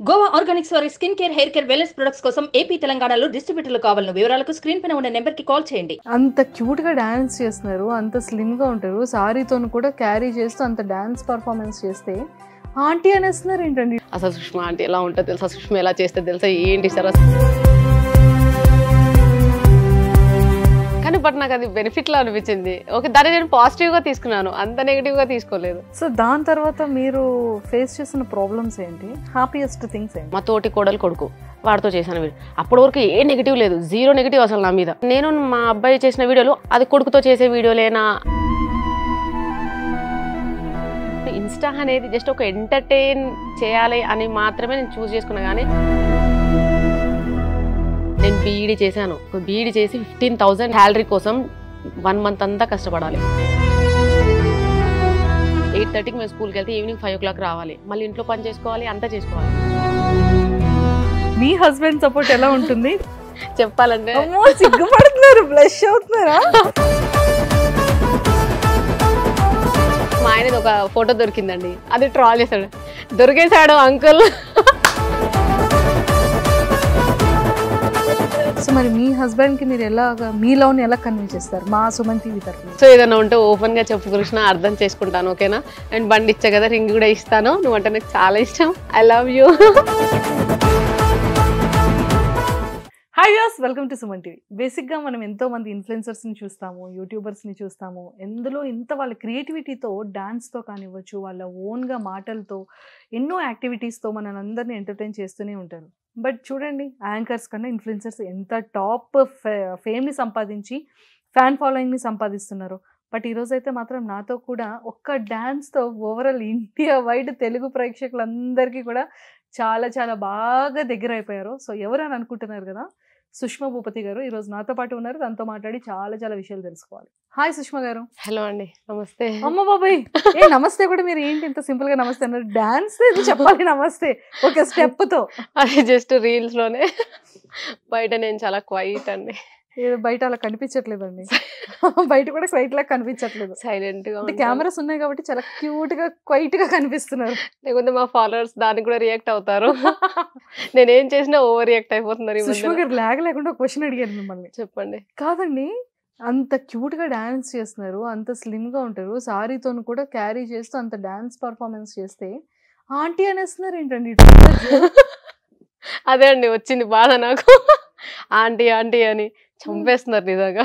Goa Organics వారి skin care, hair care, wellness products కోసం AP, తెలంగాణలో డిస్ట్రిబ్యూటర్లు కావాలను వివరాలకు స్క్రీన్ పైన ఉన్న నెంబర్ కి కాల్ చేయండి. అంత క్యూట్ గా డాన్స్ చేస్తున్నారు, అంత స్లిమ్ గా ఉంటారు, సారీతో కూడా క్యారీ చేస్తూ అంత డాన్స్ పర్ఫార్మెన్స్ చేస్తే ఆంటీ అనేస్తున్నారు ఏంటండి? అసలు సుష్మా ఆంటీ ఎలా ఉంటుందో తెలుసా, సుష్మా ఎలా చేస్తే తెలుసా, ఏంటి సార్ కానీ బట్ నాకు అది బెనిఫిట్ లా అనిపించింది. ఓకే, దాన్ని నేను పాజిటివ్ గా తీసుకున్నాను, అంత నెగిటివ్ గా తీసుకోలేదు. సో దాని తర్వాత మీరు ఫేస్ చేసిన ప్రాబ్లమ్స్ ఏంటి, హ్యాపీయెస్ట్ థింగ్స్ ఏంటి? మా తోటి కోడలు కొడుకు వాడితో చేశాను వీడియో. అప్పటి వరకు ఏ నెగిటివ్ లేదు, జీరో నెగిటివ్ అసలు నా మీద. నేను మా అబ్బాయి చేసిన వీడియోలు అది కొడుకుతో చేసే వీడియోలేనా. ఇన్స్టా అనేది జస్ట్ ఒక ఎంటర్టైన్ చేయాలి అని మాత్రమే నేను చూస్ చేసుకున్నా. కానీ నేను బీఈడీ చేశాను. బీఈడీ చేసి 15,000 శాలరీ కోసం 1 month అంతా కష్టపడాలి. 8:30కి మేము స్కూల్కి వెళ్తే ఈవినింగ్ 5 o'clock రావాలి, మళ్ళీ ఇంట్లో పని చేసుకోవాలి, అంతా చేసుకోవాలి. మీ హస్బెండ్ సపోర్ట్ ఎలా ఉంటుంది? చెప్పాలంటే సిగ్గుపడుతున్నారు, బ్లష్ అవుతున్నారా? మా ఆయనది ఒక ఫోటో దొరికిందండి, అది ట్రాల్ చేశాడు, దొరికేశాడు అంకుల్. సో మరి మీ హస్బెండ్ కి మీరు ఎలాగా మీ లవ్ ని ఎలా కన్విన్స్ చేస్తారు మా సుమన్ టీవీ తరఫున? సో ఏదైనా ఉంటే ఓపెన్ గా చెప్పు కృష్ణ, అర్థం చేసుకుంటాను, ఓకేనా? అండ్ బండి ఇచ్చా కదా, రింగ్ కూడా ఇస్తాను, నువ్వంటే నాకు చాలా ఇష్టం, I love you. Hi viewers, welcome to Suman TV. బేసిక్గా మనం ఎంతో మంది ఇన్ఫ్లుయెన్సర్స్ని చూస్తాము, యూట్యూబర్స్ని చూస్తాము. ఎందులో ఇంత వాళ్ళ క్రియేటివిటీతో, డాన్స్తో కానివ్వచ్చు, వాళ్ళ ఓన్గా మాటలతో, ఎన్నో యాక్టివిటీస్తో మనల్ని ఎంటర్టైన్ చేస్తూనే ఉంటారు. బట్ చూడండి, యాంకర్స్ కన్నా ఇన్ఫ్లుయెన్సర్స్ ఎంత టాప్ ఫేమ్ని సంపాదించి ఫ్యాన్ ఫాలోయింగ్ని సంపాదిస్తున్నారు. బట్ ఈరోజు అయితే మాత్రం నాతో కూడా ఒక్క డాన్స్తో ఓవరాల్ ఇండియా వైడ్ తెలుగు ప్రేక్షకులందరికీ కూడా చాలా చాలా బాగా దగ్గర అయిపోయారు. సో ఎవరు అని అనుకుంటున్నారు కదా, సుష్మా భూపతి గారు ఈరోజు నాతో పాటు ఉన్నారు. దాంతో మాట్లాడి చాలా చాలా విషయాలు తెలుసుకోవాలి. హాయ్ సుష్మా గారు. హలో అండి, నమస్తే. అమ్మ బాబాయ్, ఏ నమస్తే కూడా మీరు ఏంటి ఇంత సింపుల్ గా నమస్తే అన్నారు? డాన్స్ చెప్పాలి నమస్తే ఒక స్టెప్ తో. అది జస్ట్ రీల్స్ లోనే, బయట నేను చాలా క్వైట్ అండి. బయట అలా కనిపించట్లేదండి, బయట కూడా క్వైట్ లాగా కనిపించట్లేదు, సైలెంట్ గా. అంటే కెమెరాస్ ఉన్నాయి కాబట్టి చాలా క్యూట్ గా క్వైట్ గా కనిపిస్తున్నారు. లేకపోతే మా ఫాలోవర్స్ దానికి కూడా రియాక్ట్ అవుతారు. నేనేం చేసినా ఓవర్ రియాక్ట్ అయిపోతున్నారు. సుష్మా గారు లాగ్ లేకుండా క్వశ్చన్ అడిగారు మిమ్మల్ని. చెప్పండి. కాదండి, అంత క్యూట్ గా డాన్స్ చేస్తున్నారు, అంత స్లిమ్ గా ఉంటారు, సారీతో కూడా క్యారీ చేస్తూ అంత డాన్స్ పర్ఫార్మెన్స్ చేస్తే ఆంటీ అనేస్తున్నారు ఏంటండి? అదే అండి వచ్చింది బాధ నాకు. ఆంటీ ఆంటీ అని చంపేస్తున్నారు నిజంగా.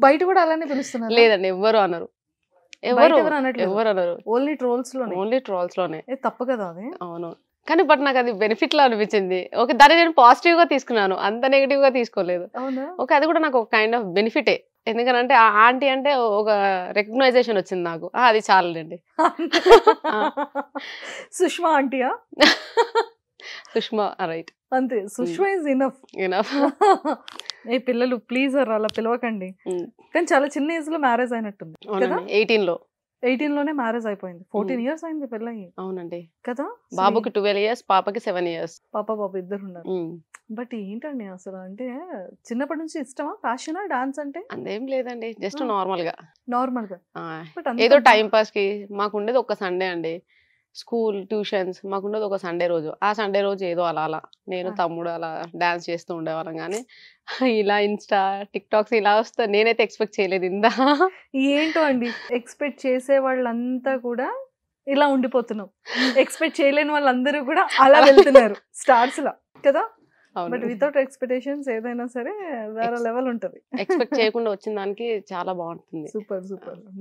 బయట కూడా అలానే పిలుస్తున్నారు? లేదండి, ఎవ్వరు అనరు, ఎవరు అనరు. ఓన్లీ ట్రోల్స్ లోనే. తప్పు కదా అది? అవును, కానీ బట్ నాకు అది బెనిఫిట్ లా అనిపించింది. ఓకే, దాన్ని నేను పాజిటివ్ గా తీసుకున్నాను, అంత నెగిటివ్ గా తీసుకోలేదు. అవునా? ఓకే, అది కూడా నాకు ఒక కైండ్ ఆఫ్ బెనిఫిటే. ఎందుకంటే ఆంటీ అంటే ఒక రికగ్నైజేషన్ వచ్చింది నాకు, అది చాలండి. సుష్మా ఆంటీయా? సుష్మా, రైట్, అంతే. Sushma is enough. ఏ పిల్లలు ప్లీజ్ అలా పిలవకండి. కానీ చాలా చిన్న ఏజ్ లో మ్యారేజ్ అయినట్టుంది కదా? 18 లోనే మ్యారేజ్ అయిపోయింది. 14 years అయింది పెళ్ళయి. అవునండి కదా? బాబుకి 12 years, పాపకి 7 years. పాప బాబు ఇద్దరు ఉన్నారు. బట్ ఏంటండి అసలు, అంటే చిన్నప్పటి నుంచి ఇష్టమా, ప్యాషనా డాన్స్ అంటే? అందేం లేదండి, జస్ట్ నార్మల్ గా. ఏదో టైం పాస్ కి. మాకు ఉండేది ఒక సండే అండి, స్కూల్ ట్యూషన్స్ మాకుండదు ఒక సండే రోజు. ఆ సండే రోజు ఏదో అలా నేను తమ్ముడు అలా డాన్స్ చేస్తూ ఉండేవాళ్ళం. కానీ ఇలా ఇన్స్టా టిక్ టాక్స్ ఇలా వస్తా నేనైతే ఎక్స్పెక్ట్ చేయలేదు. ఇందా ఏంటో అండి, ఎక్స్పెక్ట్ చేసే వాళ్ళంతా కూడా ఇలా ఉండిపోతున్నాం, ఎక్స్పెక్ట్ చేయలేని వాళ్ళందరూ కూడా అలా వెళ్తున్నారు స్టార్స్ లా కదా. బట్ వితౌట్ ఎక్స్పెక్టేషన్స్ ఏదైనా సరే వేరే లెవెల్ ఉంటది. ఎక్స్పెక్ట్ చేయకుండా వచ్చిన దానికి చాలా బాగుంటుంది. సూపర్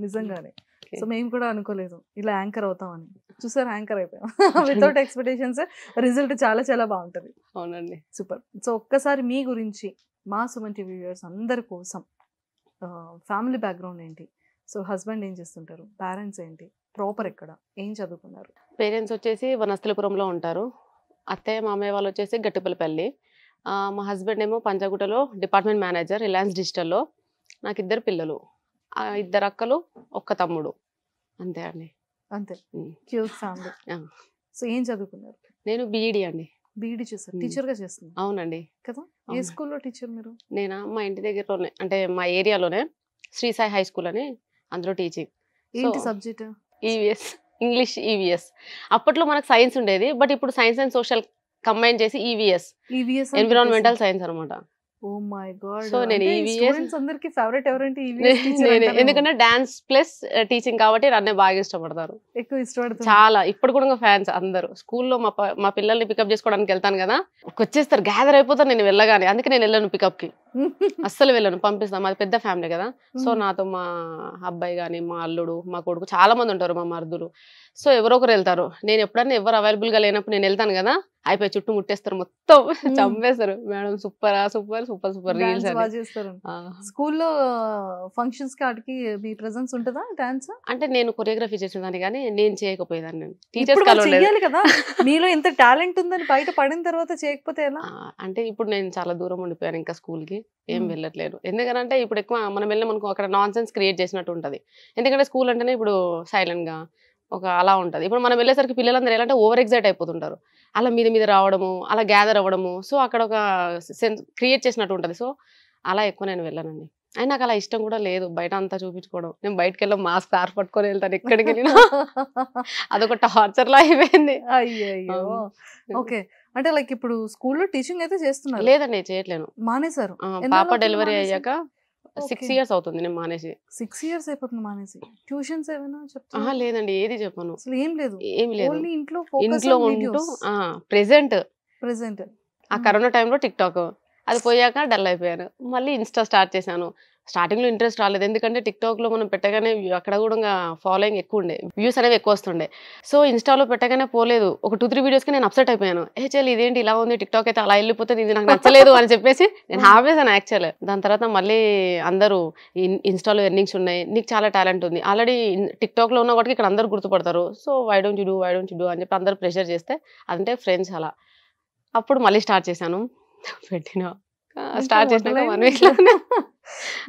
నిజంగానే. సో మేము కూడా అనుకోలేదు ఇలా యాంకర్ అవుతామని. చూసారు, యాంకర్ అయిపోయాం. వితౌట్ ఎక్స్పెక్టేషన్స్ రిజల్ట్ చాలా చాలా బాగుంటది. అవునండి, సూపర్. సో ఒక్కసారి మీ గురించి మా సుమన్ టీవీ వ్యూయర్స్ అందరి కోసం, ఫ్యామిలీ బ్యాక్గ్రౌండ్ ఏంటి, సో హస్బెండ్ ఏం చేస్తుంటారు, పేరెంట్స్ ఏంటి, ప్రాపర్ ఎక్కడ, ఏం చదువుకున్నారు? పేరెంట్స్ వచ్చేసి వనస్థలిపురంలో ఉంటారు, అత్తయ్య మామయ్య వాళ్ళు వచ్చేసి గట్టిపల్లిపల్లి. మా హస్బెండ్ ఏమో పంజాగుట్టలో డిపార్ట్మెంట్ మేనేజర్, రిలయన్స్ డిజిటల్లో. నాకు 2 పిల్లలు, 2 అక్కలు, 1 తమ్ముడు, అంతే అండి. అంతే, క్యూట్ ఫ్యామిలీ. సో ఏం చదువుకున్నారు? నేను బీఈడీ అండి. బీఈడీ చేస్తారు, టీచర్ గా చేస్తున్నారు? అవునండి. కదా, ఏ స్కూల్లో టీచర్ మీరు? నేనా, మా ఇంటి దగ్గరలోనే, అంటే మా ఏరియాలోనే శ్రీ సాయి హై స్కూల్ అని, అందులో టీచింగ్. ఏంటి సబ్జెక్ట్? EVS, English EVS. అప్పట్లో మనకు సైన్స్ ఉండేది, బట్ ఇప్పుడు సైన్స్ అండ్ సోషల్ కంబైన్ చేసి ఈవీఎస్ ఎన్విరాన్మెంటల్ సైన్స్ అనమాట. Oh my god. సో నేను ఈవీఎస్ స్టూడెంట్స్ అందరికి ఫేవరెట్ ఎవరంటే ఈవీఎస్ నేను, ఎందుకంటే డాన్స్ ప్లస్ టీచింగ్ కాబట్టి నన్నే బాగా ఇష్టపడతారు, ఎక్కువ ఇష్టపడతారు చాలా. ఇప్పుడు కూడా ఫ్యాన్స్ అందరూ. స్కూల్లో మా పిల్లల్ని పికప్ చేసుకోవడానికి వెళ్తాను కదా, వచ్చేస్తారు, గ్యాదర్ అయిపోతారు నేను వెళ్ళగానే. అందుకే నేను వెళ్ళను పికప్ కి, అస్సలు వెళ్ళను, పంపిస్తాను. మాది పెద్ద ఫ్యామిలీ కదా. సో నాతో మా అబ్బాయి కానీ, మా అల్లుడు, మా కొడుకు, చాలా మంది ఉంటారు, మా మరుదులు. సో ఎవరో ఒకరు వెళ్తారు. నేను ఎప్పుడన్నా ఎవరు అవైలబుల్ గా లేనప్పుడు నేను వెళ్తాను కదా, అయిపోయి చుట్టూ ముట్టేస్తారు, మొత్తం చంపేస్తారు. Madam super super super super reels చేస్తారు. స్కూల్లో ఫంక్షన్స్ కి వాటికి మీ ప్రెజెన్స్ ఉంటుందా డాన్స్? అంటే నేను కొరియోగ్రఫీ చేసేదాన్ని కానీ నేను చేయకపోయేదాన్ని. నేను టీచర్స్ చేయాలి కదా, మీలో ఎంత టాలెంట్ ఉందని బయట పడిన తర్వాత చేయకపోతే ఎలా? అంటే ఇప్పుడు నేను చాలా దూరం ఉండిపోయాను, ఇంకా స్కూల్ కి ఏం వెళ్ళట్లేదు. ఎందుకంటే ఇప్పుడు ఎక్కువ మనం వెళ్ళి మనకు అక్కడ నాన్ సెన్స్ క్రియేట్ చేసినట్టు ఉంటది. ఎందుకంటే స్కూల్ అంటేనే ఇప్పుడు సైలెంట్ గా ఒక అలా ఉంటది. ఇప్పుడు మనం వెళ్ళేసరికి పిల్లలందరూ ఎలా అంటే ఓవర్ ఎగ్జైట్ అయిపోతుంటారు, అలా మీద రావడము, అలా గ్యాదర్ అవ్వడము. సో అక్కడ ఒక సెన్స్ క్రియేట్ చేసినట్టు ఉంటది. సో అలా ఎక్కువ నేను వెళ్ళానండి. అయినా నాకు అలా ఇష్టం కూడా లేదు బయట అంతా చూపించుకోవడం. నేను బయటకు వెళ్ళి మాస్క్ స్కార్ఫ్ పట్టుకొని వెళ్తాను ఎక్కడికి వెళ్ళినా. అదొక టార్చర్ లా అయిపోయింది. అయ్యో. ఓకే, అంటే లైక్ ఇప్పుడు స్కూల్లో టీచింగ్ అయితే చేస్తున్నారు? లేదండి, చేయట్లేను, మానేశారు. పాప డెలివరీ అయ్యాక 6 years అవుతుంది నేను మానేసి. 6 years అయిపోతుంది మానేసి. ట్యూషన్స్ ఏమైనా చెప్తారా? లేదండి, ఏది చెప్పను, అసలు ఏం లేదు, ఏమి లేదు. ఇంట్లో ఉంటూ ప్రెసెంట్ ఆ కరోనా టైంలో టిక్ టాక్ అది పోయాక డల్ అయిపోయాను. మళ్ళీ ఇన్స్టా స్టార్ట్ చేశాను. స్టార్టింగ్ లో ఇంట్రెస్ట్ రాలేదు, ఎందుకంటే టిక్ టాక్ లో మనం పెట్టగానే అక్కడ కూడా ఫాలోయింగ్ ఎక్కువ ఉండే, వ్యూస్ అనేవి ఎక్కువ వస్తుండే. సో ఇన్స్టాలో పెట్టగానే పోలేదు. ఒక 2-3 వీడియోస్ కి నేను అప్సెట్ అయిపోయాను. చల్ ఇదేంటి ఇలా ఉంది, టిక్ టాక్ అయితే అలా వెళ్ళిపోతుంది, ఇది నాకు నచ్చలేదు అని చెప్పేసి నేను ఆపేసాను యాక్చువల్. దాని తర్వాత మళ్ళీ అందరూ ఇన్స్టాలో ఎర్నింగ్స్ ఉన్నాయి, నీకు చాలా టాలెంట్ ఉంది, ఆల్రెడీ టిక్ టాక్ లో ఉన్న వాటికి ఇక్కడ అందరు గుర్తుపడతారు, so why don't you do అని చెప్పి అందరు ప్రెషర్ చేస్తే, అంటే ఫ్రెండ్స్ అలా అప్పుడు మళ్ళీ స్టార్ట్ చేశాను. పెట్టిన స్టార్ట్ చేసినాక 1 week లోనే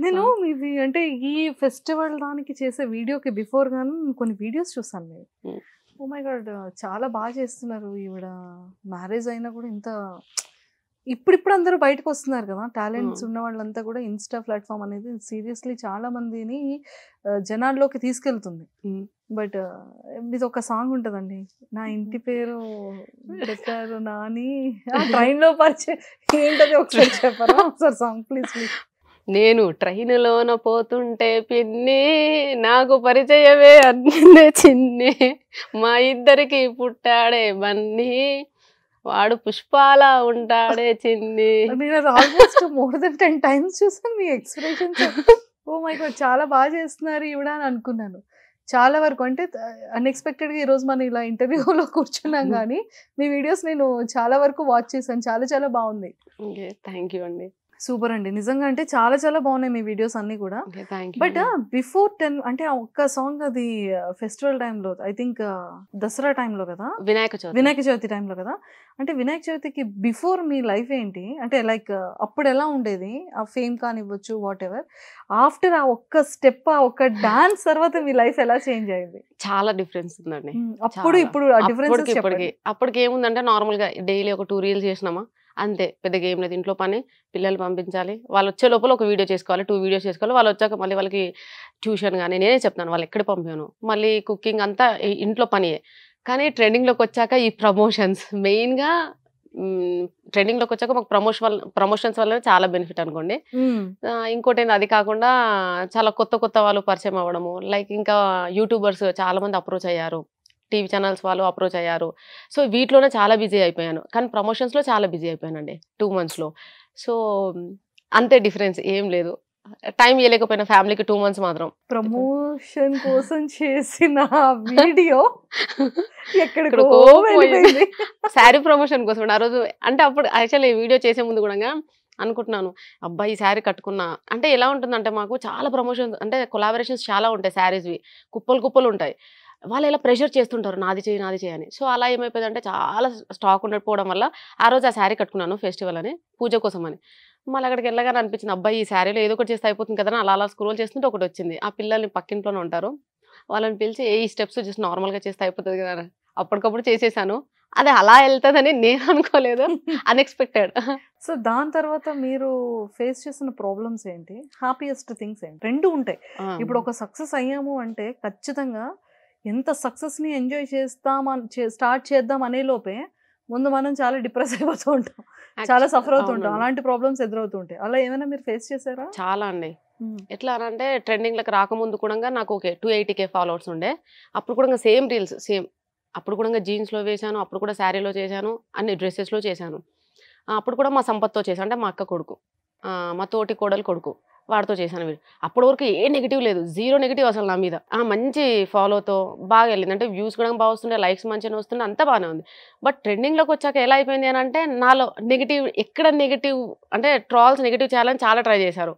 నేను ఇది అంటే ఈ ఫెస్టివల్ దానికి చేసే వీడియోకి బిఫోర్ గాను కొన్ని వీడియోస్ చూసాను మీరు. ఓ మై గాడ్, చాలా బాగా చేస్తున్నారు. ఈవిడ మ్యారేజ్ అయినా కూడా ఇంత ఇప్పుడు అందరూ బయటకు వస్తున్నారు కదా, టాలెంట్స్ ఉన్న వాళ్ళంతా కూడా. ఇన్స్టా ప్లాట్ఫామ్ అనేది సీరియస్లీ చాలా మందిని జనాల్లోకి తీసుకెళ్తుంది. బట్ ఇది ఒక సాంగ్ ఉంటదండి, నా ఇంటి పేరు పెట్టారు నాని, ట్రైన్ లో పరిచయం ఏంటది ఒకసారి చెప్పరా? ఒకసారి సాంగ్ ప్లీజ్. నేను ట్రైన్లోన పోతుంటే పిన్ని నాకు పరిచయమే అన్నిందే చిన్ని, మా ఇద్దరికి పుట్టాడే బన్నీ వాడు పుష్పాలా ఉంటాడే చిన్ని. నేను అది ఆల్మోస్ట్ more than 10 times చూసాను మీ ఎక్స్ప్రెషన్స్. ఓ మై గాడ్, చాలా బాగా చేస్తున్నారు ఈవిడ అని అనుకున్నాను చాలా వరకు. అంటే అన్ఎక్స్పెక్టెడ్గా ఈరోజు మనం ఇలా ఇంటర్వ్యూలో కూర్చున్నాం, కానీ మీ వీడియోస్ నేను చాలా వరకు వాచ్ చేశాను, చాలా బాగుంది. థ్యాంక్ యూ అండి. సూపర్ అండి, నిజంగా అంటే చాలా బాగున్నాయి మీ వీడియోస్ అన్ని కూడా. బట్ బిఫోర్ 10 అంటే ఒక్క సాంగ్ అది ఫెస్టివల్ టైంలో, ఐ థింక్ దసరా టైంలో కదా, వినాయక చవితి టైంలో కదా. అంటే వినాయక చవితికి బిఫోర్ మీ లైఫ్ ఏంటి? అంటే లైక్ అప్పుడు ఎలా ఉండేది? ఆ ఫేమ్ కానివ్వచ్చు, వాట్ ఎవర్. ఆఫ్టర్ ఆ ఒక్క స్టెప్, ఆ ఒక్క డాన్స్ తర్వాత మీ లైఫ్ ఎలా చేంజ్ అయింది? చాలా డిఫరెన్స్ ఉందండి. అప్పుడు ఇప్పుడు అప్పటికి ఏముందంటే నార్మల్ గా డైలీ ఒక 2 reels చేసినామా అంతే, పెద్దగా ఏం లేదు. ఇంట్లో పని, పిల్లలు పంపించాలి, వాళ్ళు వచ్చే లోపల ఒక వీడియో చేసుకోవాలి, 2 videos చేసుకోవాలి. వాళ్ళు వచ్చాక మళ్ళీ వాళ్ళకి ట్యూషన్ కానీ నేనే చెప్తాను, వాళ్ళు ఎక్కడ పంపాను, మళ్ళీ కుకింగ్ అంతా ఇంట్లో పనియే. కానీ ట్రెండింగ్లోకి వచ్చాక ఈ ప్రమోషన్స్ మెయిన్గా, ట్రెండింగ్లోకి వచ్చాక మాకు ప్రమోషన్స్ వల్ల చాలా బెనిఫిట్ అనుకోండి. ఇంకోటి ఏంది, అది కాకుండా చాలా కొత్త వాళ్ళు పరిచయం అవ్వడము, లైక్ ఇంకా యూట్యూబర్స్ చాలా మంది అప్రోచ్ అయ్యారు, టీవీ ఛానల్స్ వాళ్ళు అప్రోచ్ అయ్యారు. సో వీటిలోనే చాలా బిజీ అయిపోయాను, కానీ ప్రమోషన్స్లో చాలా బిజీ అయిపోయానండి 2 months లో. సో అంతే డిఫరెన్స్, ఏం లేదు. టైం ఇవ్వలేకపోయినా ఫ్యామిలీకి 2 months మాత్రం. ప్రమోషన్ కోసం చేసిన వీడియో ఎక్కడికో శారీ ప్రమోషన్ కోసం ఆ రోజు. అంటే అప్పుడు యాక్చువల్లీ ఈ వీడియో చేసే ముందు కూడా అనుకుంటున్నాను, అబ్బాయి ఈ శారీ కట్టుకున్నా అంటే ఎలా ఉంటుందంటే, మాకు చాలా ప్రమోషన్స్ అంటే కొలాబరేషన్స్ చాలా ఉంటాయి, శారీస్వి కుప్పలు ఉంటాయి. వాళ్ళు ఇలా ప్రెషర్ చేస్తుంటారు, నాది చేయని. సో అలా ఏమైపోయిందంటే, చాలా స్టాక్ ఉండకపోవడం వల్ల ఆ రోజు ఆ శారీ కట్టుకున్నాను ఫెస్టివల్ అని, పూజ కోసం అని. మళ్ళీ అక్కడికి వెళ్ళగానే అనిపించింది, అబ్బాయి ఈ శారీలో ఏదో ఒకటి చేస్తే అయిపోతుంది కదా, అలా స్క్రోల్ చేస్తుంటే ఒకటి వచ్చింది. ఆ పిల్లల్ని పక్కింట్లోనే ఉంటారు, వాళ్ళని పిలిచి ఈ స్టెప్స్ జస్ట్ నార్మల్గా చేస్తే అయిపోతుంది కదా, అప్పటికప్పుడు చేసేసాను. అది అలా వెళ్తుందని నేను అనుకోలేదు, అన్ఎక్స్పెక్టెడ్. సో దాని తర్వాత మీరు ఫేస్ చేసిన ప్రాబ్లమ్స్ ఏంటి, హ్యాపీయెస్ట్ థింగ్స్ ఏంటి? 2 ఉంటాయి. ఇప్పుడు ఒక సక్సెస్ అయ్యాము అంటే ఖచ్చితంగా ఎంత సక్సెస్ని ఎంజాయ్ స్టార్ట్ చేద్దాం అనే లోపే ముందు మనం చాలా డిప్రెస్ అయిపోతూ ఉంటాం, చాలా సఫర్ అవుతుంటాం, అలాంటి ప్రాబ్లమ్స్ ఎదురవుతూ ఉంటాయి. అలా ఏమైనా మీరు ఫేస్ చేశారా? చాలా అండి. ఎట్లా అంటే ట్రెండింగ్లకు రాకముందు కూడా నాకు ఓకే 280K ఫాలోవర్స్ ఉండే. అప్పుడు కూడా సేమ్ రీల్స్ సేమ్. అప్పుడు కూడా జీన్స్లో వేశాను, అప్పుడు కూడా శారీలో చేశాను, అన్ని డ్రెస్సెస్లో చేశాను. అప్పుడు కూడా మా సంపత్తో చేశాను, అంటే మా అక్క కొడుకు, మా తోటి కోడలు కొడుకు, వాడితో చేశాను వీడియో. అప్పటి వరకు ఏ నెగిటివ్ లేదు, 0 నెగిటివ్ అసలు నా మీద. మంచి ఫాలోతో బాగా వెళ్ళింది, అంటే వ్యూస్ కూడా బాగా వస్తుండే, లైక్స్ మంచిగా వస్తుండే, అంతా బాగానే ఉంది. బట్ ట్రెండింగ్లోకి వచ్చాక ఎలా అయిపోయింది అని అంటే నాలో నెగిటివ్, ఎక్కడ నెగిటివ్ అంటే ట్రాల్స్ నెగిటివ్ చేయాలని చాలా ట్రై చేశారు.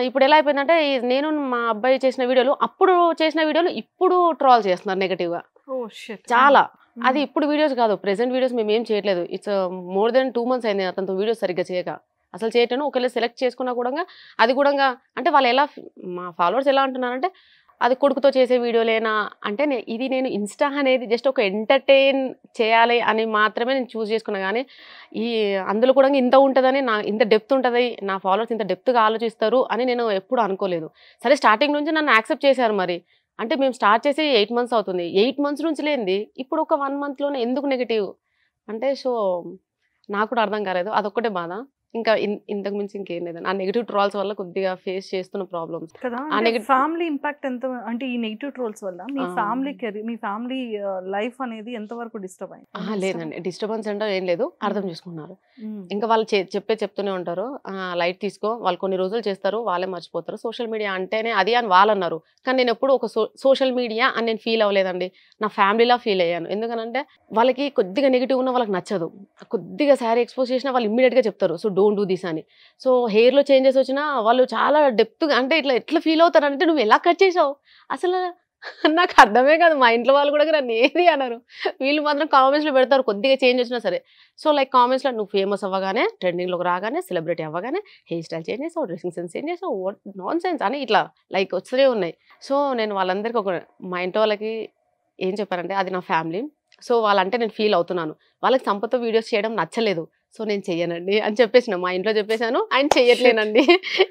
ఇప్పుడు ఎలా అయిపోయిందంటే నేను మా అబ్బాయి చేసిన వీడియోలు, అప్పుడు చేసిన వీడియోలు ఇప్పుడు ట్రాల్ చేస్తున్నారు నెగిటివ్గా చాలా. అది ఇప్పుడు వీడియోస్ కాదు, ప్రెసెంట్ వీడియోస్ మేము ఏం చేయట్లేదు. ఇట్స్ మోర్ దెన్ 2 months అయింది అతనితో వీడియోస్ సరిగ్గా చేయక. అసలు చేయటను ఒకవేళ సెలెక్ట్ చేసుకున్నా కూడా అది కూడా అంటే వాళ్ళు ఎలా, మా ఫాలోవర్స్ ఎలా అంటున్నారంటే అది కొడుకుతో చేసే వీడియోలేనా అంటే, ఇది నేను ఇన్స్టా అనేది జస్ట్ ఒక ఎంటర్టైన్ చేయాలి అని మాత్రమే నేను చూస్ చేసుకున్నా. కానీ అందులో కూడా ఇంత ఉంటుందని, ఇంత డెప్త్ ఉంటుంది, నా ఫాలోవర్స్ ఇంత డెప్త్గా ఆలోచిస్తారు అని నేను ఎప్పుడు అనుకోలేదు. సరే స్టార్టింగ్ నుంచి నన్ను యాక్సెప్ట్ చేశారు. మరి అంటే మేము స్టార్ట్ చేసి 8 months అవుతుంది, 8 months నుంచి లేనిది ఇప్పుడు ఒక 1 monthలోనే ఎందుకు నెగిటివ్ అంటే, సో నాకు కూడా అర్థం కాలేదు. అదొక్కటే బాధ, ఇంకా ఇంతకు మించి ఇంకేం లేదండి. ఆ నెగిటివ్ ట్రోల్స్ వల్ల కొద్దిగా ఫేస్ చేస్తున్న ప్రాబ్లమ్స్ కదా. ఫ్యామిలీ ఇంపాక్ట్ ఎంత అంటే ఈ నెగిటివ్ ట్రోల్స్ వల్ల మీ ఫ్యామిలీ కెరీర్, మీ ఫ్యామిలీ లైఫ్ అనేది ఎంత వరకు డిస్టర్బ్ అయింది? లేదండి, డిస్టర్బెన్స్ అంటే ఏం లేదు, అర్థం చేసుకున్నారు. ఇంకా వాళ్ళు చెప్తూనే ఉంటారు, లైట్ తీసుకో, వాళ్ళు కొన్ని రోజులు చేస్తారు, వాళ్ళే మర్చిపోతారు, సోషల్ మీడియా అంటేనే అది అని వాళ్ళు అన్నారు. కానీ నేను ఎప్పుడు ఒక సోషల్ మీడియా అని నేను ఫీల్ అవ్వలేదండి, నా ఫ్యామిలీలా ఫీల్ అయ్యాను. ఎందుకంటే వాళ్ళకి కొద్దిగా నెగిటివ్ ఉన్న వాళ్ళకి నచ్చదు, కొద్దిగా శారీ ఎక్స్పోజ్ చేసినా వాళ్ళు ఇమ్మీడియట్గా చెప్తారు సో డోంట్ డూ దిస్ అని. సో హెయిర్లో చేంజెస్ వచ్చినా వాళ్ళు చాలా డెప్త్గా, అంటే ఎట్లా ఫీల్ అవుతారు అంటే, నువ్వు ఎలా కట్ చేసావు అసలు నాకు అర్థమే కాదు. మా ఇంట్లో వాళ్ళు కూడా నన్ను ఏది అన్నారు, వీళ్ళు మాత్రం కామెంట్స్లో పెడతారు కొద్దిగా చేంజ్ వచ్చినా సరే. సో లైక్ కామెంట్స్లో నువ్వు ఫేమస్ అవ్వగానే, ట్రెండింగ్లోకి రాగానే, సెలబ్రిటీ అవ్వగానే హెయిర్ స్టైల్ చేంజ్ చేసావు, డ్రెస్సింగ్ సెన్స్ చేంజ్ చేసావు, వాట్ నాన్ సెన్స్ అని ఇట్లా లైక్ వస్తూనే ఉన్నాయి. సో నేను వాళ్ళందరికీ మా ఇంట్లో వాళ్ళకి ఏం చెప్పారంటే, అది నా ఫ్యామిలీ, సో వాళ్ళంటే నేను ఫీల్ అవుతున్నాను, వాళ్ళకి సంపత్తో వీడియోస్ చేయడం నచ్చలేదు, సో నేను చెయ్యనండి అని చెప్పేసిన. మా ఇంట్లో చెప్పేశాను, ఆయన చెయ్యట్లేనండి,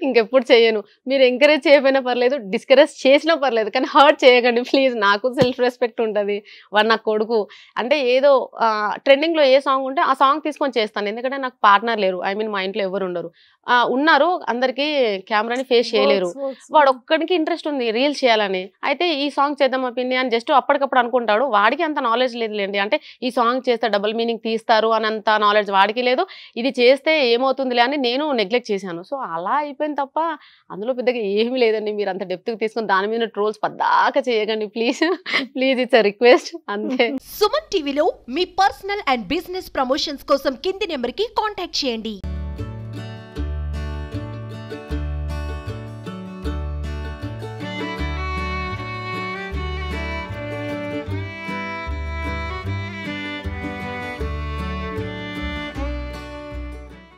ఇంకెప్పుడు చెయ్యను. మీరు ఎంకరేజ్ చేయకపోయినా పర్లేదు, డిస్కరేజ్ చేసినా పర్లేదు, కానీ హర్ట్ చేయకండి ప్లీజ్, నాకు సెల్ఫ్ రెస్పెక్ట్ ఉంటుంది. వాడు నా కొడుకు, అంటే ఏదో ట్రెండింగ్లో ఏ సాంగ్ ఉంటే ఆ సాంగ్ తీసుకొని చేస్తాను, ఎందుకంటే నాకు పార్ట్నర్ లేరు, ఐ మీన్ మా ఇంట్లో ఎవరు ఉండరు, ఉన్నారు అందరికీ కెమెరాని ఫేస్ చేయలేరు. వాడు ఒక్కడికి ఇంట్రెస్ట్ ఉంది రీల్స్ చేయాలని, అయితే ఈ సాంగ్ చేద్దాం పిన్ని అని జస్ట్ అప్పటికప్పుడు అనుకుంటాడు. వాడికి అంత నాలెడ్జ్ లేదులేండి, అంటే ఈ సాంగ్ చేస్తే డబుల్ మీనింగ్ తీస్తారు అని అంత నాలెడ్జ్ వాడికి లేదు, ఇది చేస్తే ఏమవుతుందిలే అని నేను నెగ్లెక్ట్ చేశాను. సో అలా అయిపోయింది తప్ప అందులో పెద్దగా ఏమీ లేదండి. మీరు అంత డెప్త్గా తీసుకుని దాని మీద ట్రోల్స్ పద్దాక చేయకండి please please, it's a request అంతే. సుమన్ టీవీలో మీ పర్సనల్ అండ్ బిజినెస్ ప్రమోషన్స్ కోసం కింది నెంబర్కి కాంటాక్ట్ చేయండి.